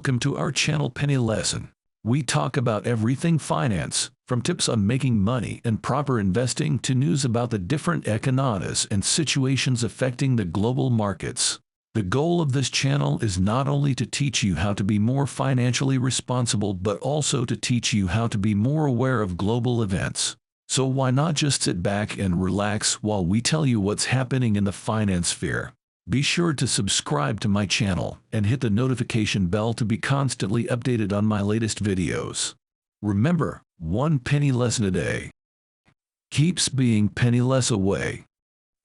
Welcome to our channel Penny Lesson. We talk about everything finance, from tips on making money and proper investing to news about the different economies and situations affecting the global markets. The goal of this channel is not only to teach you how to be more financially responsible but also to teach you how to be more aware of global events. So why not just sit back and relax while we tell you what's happening in the finance sphere? Be sure to subscribe to my channel and hit the notification bell to be constantly updated on my latest videos. Remember, one penny lesson a day keeps being penny less away.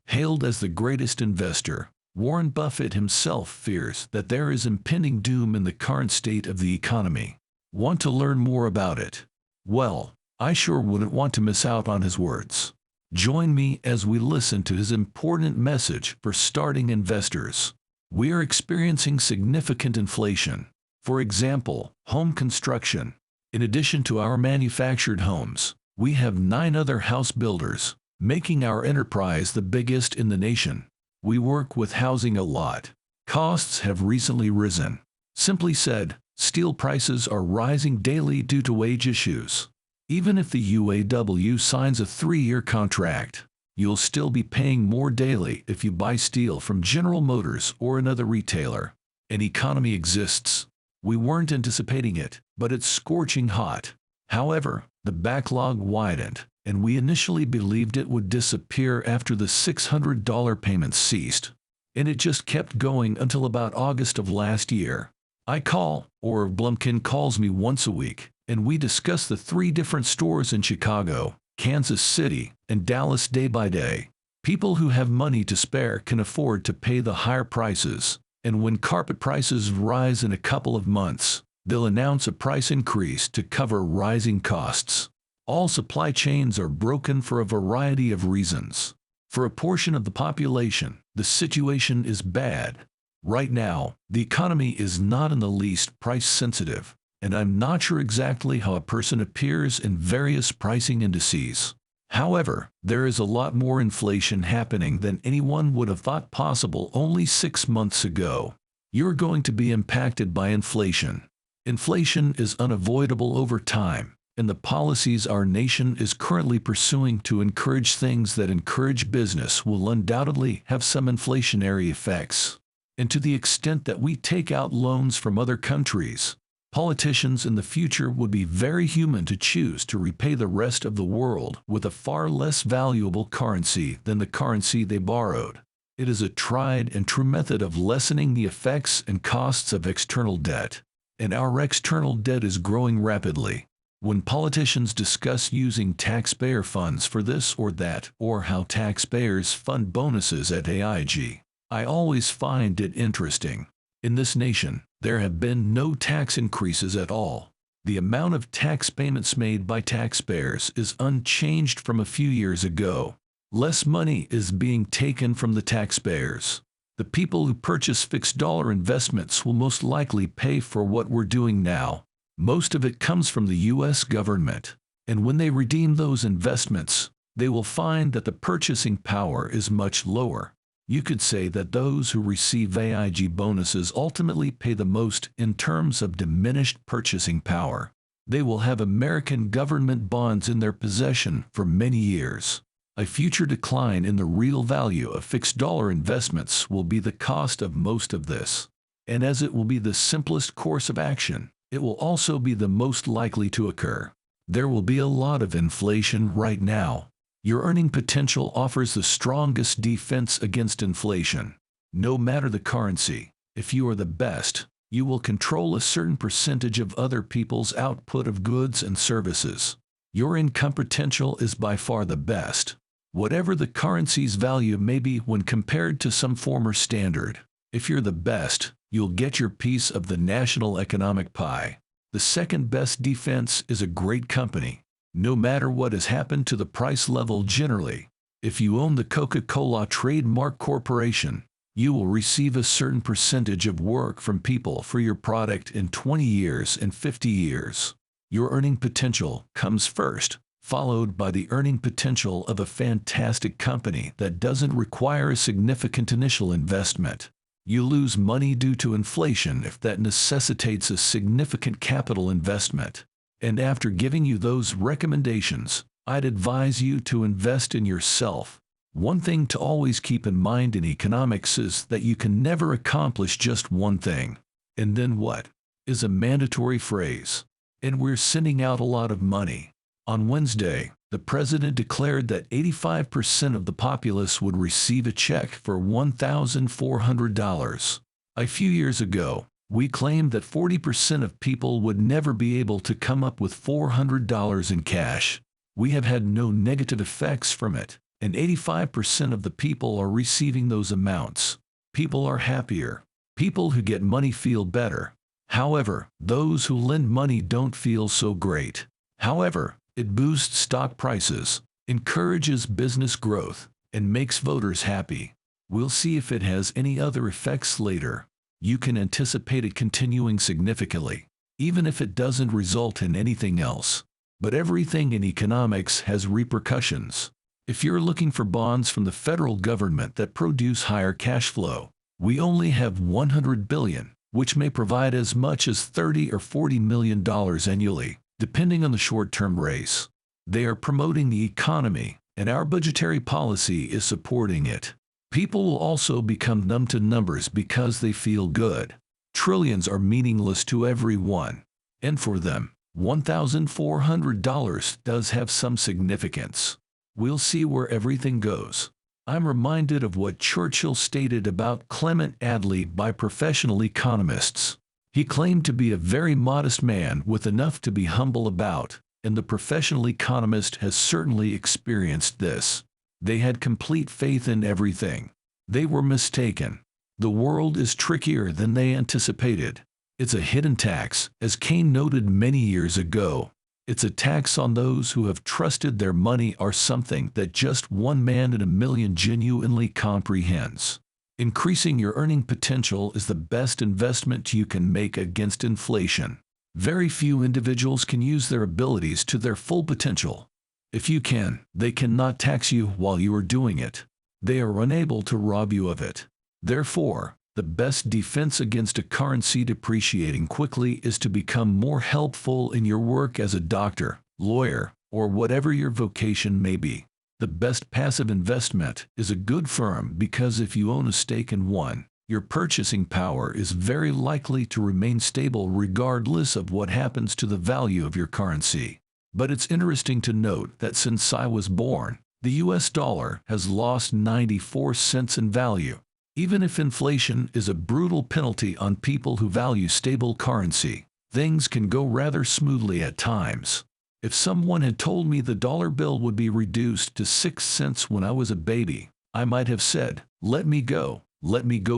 Hailed as the greatest investor, Warren Buffett himself fears that there is impending doom in the current state of the economy. Want to learn more about it? Well, I sure wouldn't want to miss out on his words. Join me as we listen to his important message for starting investors. We are experiencing significant inflation. For example, home construction. In addition to our manufactured homes, we have 9 other house builders, making our enterprise the biggest in the nation. We work with housing a lot. Costs have recently risen. Simply said, steel prices are rising daily due to wage issues. Even if the UAW signs a 3-year contract, you'll still be paying more daily if you buy steel from General Motors or another retailer. An economy exists. We weren't anticipating it, but it's scorching hot. However, the backlog widened, and we initially believed it would disappear after the $600 payments ceased. And it just kept going until about August of last year. I call, or Blumkin calls me once a week, and we discuss the 3 different stores in Chicago, Kansas City, and Dallas day by day. People who have money to spare can afford to pay the higher prices, and when carpet prices rise in a couple of months, they'll announce a price increase to cover rising costs. All supply chains are broken for a variety of reasons. For a portion of the population, the situation is bad. Right now, the economy is not in the least price sensitive, and I'm not sure exactly how a person appears in various pricing indices. However, there is a lot more inflation happening than anyone would have thought possible only 6 months ago. You're going to be impacted by inflation. Inflation is unavoidable over time, and the policies our nation is currently pursuing to encourage things that encourage business will undoubtedly have some inflationary effects. And to the extent that we take out loans from other countries, politicians in the future would be very human to choose to repay the rest of the world with a far less valuable currency than the currency they borrowed. It is a tried and true method of lessening the effects and costs of external debt, and our external debt is growing rapidly. When politicians discuss using taxpayer funds for this or that, or how taxpayers fund bonuses at AIG, I always find it interesting. In this nation, there have been no tax increases at all. The amount of tax payments made by taxpayers is unchanged from a few years ago. Less money is being taken from the taxpayers. The people who purchase fixed dollar investments will most likely pay for what we're doing now. Most of it comes from the U.S. government, and when they redeem those investments, they will find that the purchasing power is much lower. You could say that those who receive AIG bonuses ultimately pay the most in terms of diminished purchasing power. They will have American government bonds in their possession for many years. A future decline in the real value of fixed dollar investments will be the cost of most of this. And as it will be the simplest course of action, it will also be the most likely to occur. There will be a lot of inflation right now. Your earning potential offers the strongest defense against inflation. No matter the currency, if you are the best, you will control a certain percentage of other people's output of goods and services. Your income potential is by far the best, whatever the currency's value may be when compared to some former standard. If you're the best, you'll get your piece of the national economic pie. The second best defense is a great company. No matter what has happened to the price level generally, if you own the Coca-Cola Trademark Corporation, you will receive a certain percentage of work from people for your product in 20 years and 50 years. Your earning potential comes first, followed by the earning potential of a fantastic company that doesn't require a significant initial investment. You lose money due to inflation if that necessitates a significant capital investment. And after giving you those recommendations, I'd advise you to invest in yourself. One thing to always keep in mind in economics is that you can never accomplish just one thing. And then what? Is a mandatory phrase. And we're sending out a lot of money. On Wednesday, the president declared that 85% of the populace would receive a check for $1,400. A few years ago, we claimed that 40% of people would never be able to come up with $400 in cash. We have had no negative effects from it, and 85% of the people are receiving those amounts. People are happier. People who get money feel better. However, those who lend money don't feel so great. However, it boosts stock prices, encourages business growth, and makes voters happy. We'll see if it has any other effects later. You can anticipate it continuing significantly, even if it doesn't result in anything else. But everything in economics has repercussions. If you're looking for bonds from the federal government that produce higher cash flow, we only have $100 billion, which may provide as much as $30 or $40 million annually, depending on the short-term race. They are promoting the economy, and our budgetary policy is supporting it. People will also become numb to numbers because they feel good. Trillions are meaningless to everyone. And for them, $1,400 does have some significance. We'll see where everything goes. I'm reminded of what Churchill stated about Clement Attlee by professional economists. He claimed to be a very modest man with enough to be humble about, and the professional economist has certainly experienced this. They had complete faith in everything. They were mistaken. The world is trickier than they anticipated. It's a hidden tax, as Keynes noted many years ago. It's a tax on those who have trusted their money or something that just one man in a million genuinely comprehends. Increasing your earning potential is the best investment you can make against inflation. Very few individuals can use their abilities to their full potential. If you can, they cannot tax you while you are doing it. They are unable to rob you of it. Therefore, the best defense against a currency depreciating quickly is to become more helpful in your work as a doctor, lawyer, or whatever your vocation may be. The best passive investment is a good firm because if you own a stake in one, your purchasing power is very likely to remain stable regardless of what happens to the value of your currency. But it's interesting to note that since I was born, the US dollar has lost 94 cents in value. Even if inflation is a brutal penalty on people who value stable currency, things can go rather smoothly at times. If someone had told me the dollar bill would be reduced to 6 cents when I was a baby, I might have said, let me go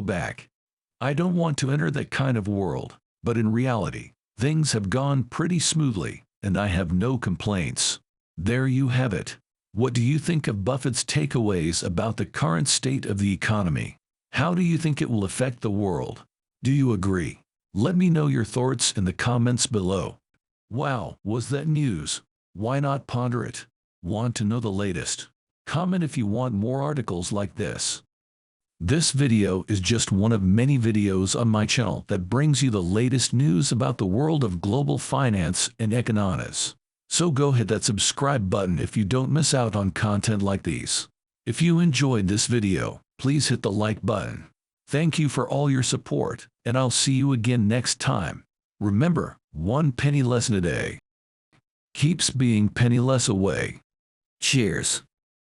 back. I don't want to enter that kind of world, but in reality, things have gone pretty smoothly, and I have no complaints. There you have it. What do you think of Buffett's takeaways about the current state of the economy? How do you think it will affect the world? Do you agree? Let me know your thoughts in the comments below. Wow, was that news? Why not ponder it? Want to know the latest? Comment if you want more articles like this. This video is just one of many videos on my channel that brings you the latest news about the world of global finance and economics. So go hit that subscribe button if you don't miss out on content like these. If you enjoyed this video, please hit the like button. Thank you for all your support, and I'll see you again next time. Remember, 1 penny less a day keeps being penny less away. Cheers.